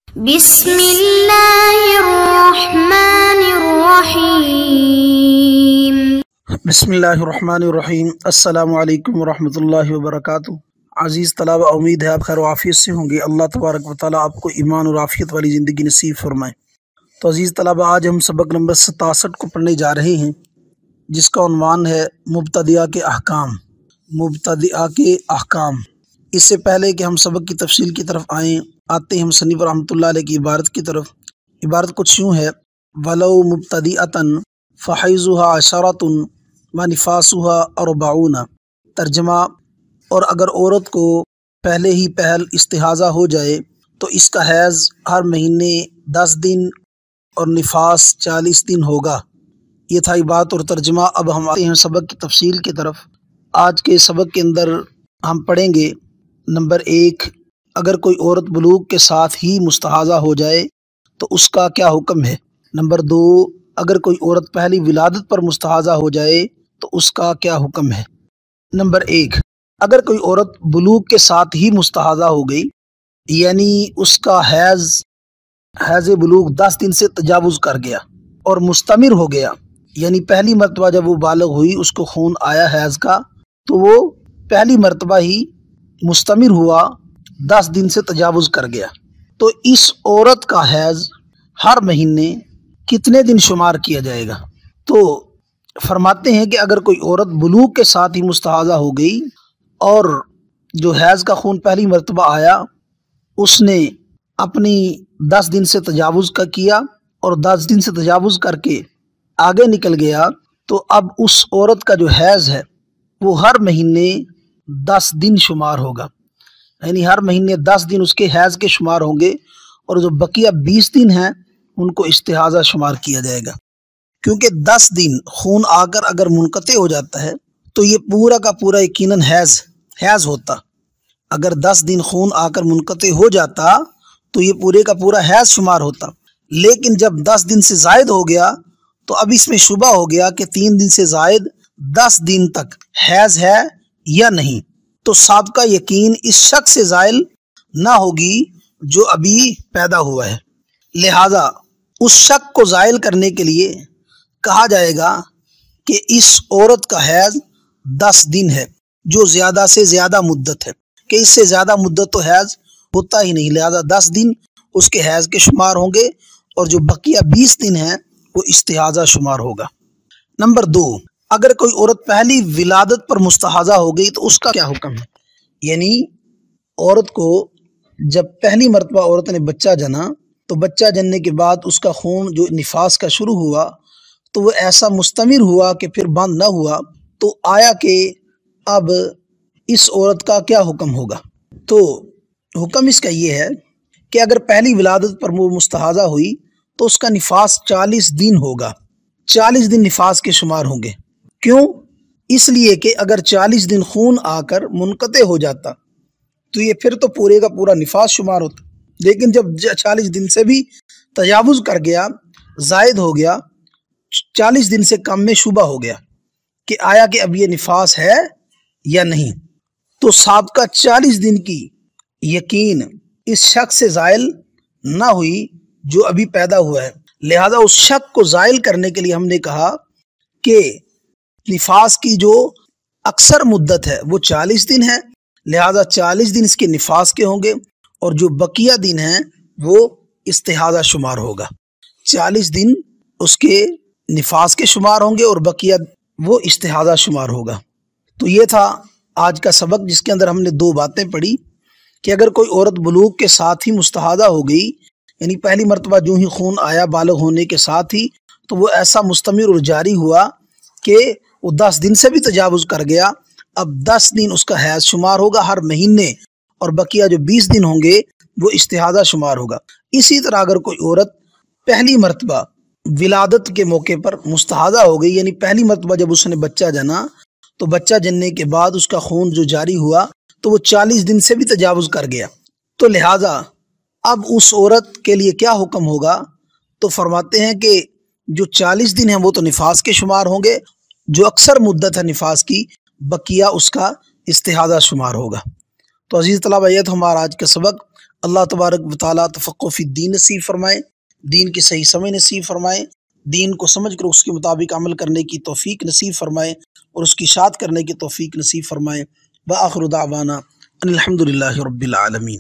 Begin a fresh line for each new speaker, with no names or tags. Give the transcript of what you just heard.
بسم اللہ الرحمن الرحیم۔
بسم اللہ الرحمن الرحیم۔ السلام علیکم ورحمۃ اللہ وبرکاتہ۔ عزیز طلبہ، امید ہے آپ خیر و عافیت سے ہوں گے۔ اللہ تبارک و تعالیٰ آپ کو ایمان اور عافیت والی زندگی نصیب فرمائے۔ تو عزیز طلبہ، آج ہم سبق نمبر 67 کو پڑھنے جا رہے ہیں، جس کا عنوان ہے مبتدیہ کے احکام۔ مبتدیہ کے احکام۔ اس سے پہلے کہ ہم سبق کی تفصیل کی طرف آتے ہیں مصنف رحمۃ اللہ علیہ کی عبارت کی طرف۔ عبارت کچھ یوں ہے: وَلَوْ مُبْتَدِئَةً فَحَيْضُهَا عَشَرَةٌ وَنِفَاسُهَا 40۔ ترجمہ: اور اگر عورت کو پہلے ہی پہل استحاضہ ہو جائے تو اس کا حیض ہر مہینے 10 دن اور نفاس 40 دن ہوگا۔ یہ تھا عبارت اور ترجمہ۔ اب ہم آتے ہیں سبق کی تفصیل کی طرف۔ آج کے سبق کے اندر ہم پڑھیں گے نمبر 1، اگر کوئی عورت بلوغ کے ساتھ ہی مستحاضہ ہو جائے تو اس کا کیا حکم ہے۔ نمبر 2، اگر کوئی عورت پہلی ولادت پر مستحاضہ ہو جائے تو اس کا کیا حکم ہے۔ نمبر 1، اگر کوئی عورت بلوغ کے ساتھ ہی مستحاضہ ہو گئی، یعنی اس کا حیض بلوغ 10 دن سے تجاوز کر گیا اور مستمر ہو گیا، یعنی پہلی مرتبہ جب وہ بالغ ہوئی اس کو خون آیا حیض کا، تو وہ پہلی مرتبہ ہی مستمر ہوا، 10 دن سے تجاوز کر گیا، تو اس عورت کا حیض ہر مہینے کتنے دن شمار کیا جائے گا۔ تو فرماتے ہیں کہ اگر کوئی عورت بلوغ کے ساتھ ہی مستحاضہ ہو گئی اور جو حیض کا خون پہلی مرتبہ آیا اس نے اپنی 10 دن سے تجاوز کا کیا اور 10 دن سے تجاوز کر کے آگے نکل گیا، تو اب اس عورت کا جو حیض ہے وہ ہر مہینے 10 دن شمار ہوگا، یعنی ہر مہینے 10 دن اس کے حیض کے شمار ہوں گے، اور جو بقیہ 20 دن ہیں ان کو استحاضہ شمار کیا جائے گا، کیونکہ 10 دن خون آ کر اگر منقطع ہو جاتا ہے تو یہ پورا کا پورا یقیناً حیض ہوتا۔ اگر 10 دن خون آ کر منقطع ہو جاتا تو یہ پورے کا پورا حیض شمار ہوتا، لیکن جب 10 دن سے زائد ہو گیا تو اب اس میں شبہ ہو گیا کہ 3 دن سے زائد 10 دن تک حیض ہے یا نہیں، تو سابقہ یقین اس شک سے زائل نہ ہوگی جو ابھی پیدا ہوا ہے، لہذا اس شک کو زائل کرنے کے لیے کہا جائے گا کہ اس عورت کا حیض 10 دن ہے، جو زیادہ سے زیادہ مدت ہے، کہ اس سے زیادہ مدت تو حیض ہوتا ہی نہیں، لہذا 10 دن اس کے حیض کے شمار ہوں گے اور جو بقیہ 20 دن ہیں وہ استحاضہ شمار ہوگا۔ نمبر 2، اگر کوئی عورت پہلی ولادت پر مستحاضہ ہو گئی تو اس کا کیا حکم ہے، یعنی عورت کو جب پہلی مرتبہ عورت نے بچہ جنا تو بچہ جننے کے بعد اس کا خون جو نفاس کا شروع ہوا تو وہ ایسا مستمر ہوا کہ پھر بند نہ ہوا، تو آیا کہ اب اس عورت کا کیا حکم ہوگا۔ تو حکم اس کا یہ ہے کہ اگر پہلی ولادت پر وہ مستحاضہ ہوئی تو اس کا نفاس 40 دن ہوگا، 40 دن نفاس کے شمار ہوں گے۔ کیوں؟ اس لیے کہ اگر 40 دن خون آ کر منقطع ہو جاتا تو یہ پھر تو پورے کا پورا نفاس شمار ہوتا، لیکن جب 40 دن سے بھی تجاوز کر گیا، زائد ہو گیا، 40 دن سے کم میں شبہ ہو گیا کہ آیا کہ اب یہ نفاس ہے یا نہیں، تو سابقہ 40 دن کی یقین اس شک سے زائل نہ ہوئی جو ابھی پیدا ہوا ہے، لہذا اس شک کو زائل کرنے کے لیے ہم نے کہا کہ نفاس کی جو اکثر مدت ہے وہ 40 دن ہے، لہذا 40 دن اس کے نفاس کے ہوں گے اور جو بقیہ دن ہیں وہ استحاضہ شمار ہوگا، 40 دن اس کے نفاس کے شمار ہوں گے اور بقیہ وہ استحاضہ شمار ہوگا۔ تو یہ تھا آج کا سبق، جس کے اندر ہم نے 2 باتیں پڑھی کہ اگر کوئی عورت بلوغ کے ساتھ ہی مستحاضہ ہو گئی، یعنی پہلی مرتبہ جو ہی خون آیا بالغ ہونے کے ساتھ ہی، تو وہ ایسا مستمر اور جاری ہوا کہ وہ 10 دن سے بھی تجاوز کر گیا، اب 10 دن اس کا حیض شمار ہوگا ہر مہینے، اور بقیہ جو 20 دن ہوں گے وہ استحاضہ شمار ہوگا۔ اسی طرح اگر کوئی عورت پہلی مرتبہ ولادت کے موقع پر مستحاضہ ہو گئی، یعنی پہلی مرتبہ جب اس نے بچہ جنا تو بچہ جننے کے بعد اس کا خون جو جاری ہوا تو وہ 40 دن سے بھی تجاوز کر گیا، تو لہٰذا اب اس عورت کے لیے کیا حکم ہوگا، تو فرماتے ہیں کہ جو 40 دن ہیں وہ تو نفاس کے شمار ہوں گے، جو اکثر مدت ہے نفاس کی بقیہ اس کا استحاضہ شمار ہوگا۔ تو عزیز طلبہ، یہ تو ہمارا آج کا سبق۔ اللہ تبارک و تعالیٰ تفقہ فی الدین نصیب فرمائے، دین کی صحیح سمجھ نصیب فرمائے، دین کو سمجھ کر اس کے مطابق عمل کرنے کی توفیق نصیب فرمائے اور اس کی اشاعت کرنے کی توفیق نصیب فرمائے۔ وآخر دعوانا ان الحمد للہ رب العالمین۔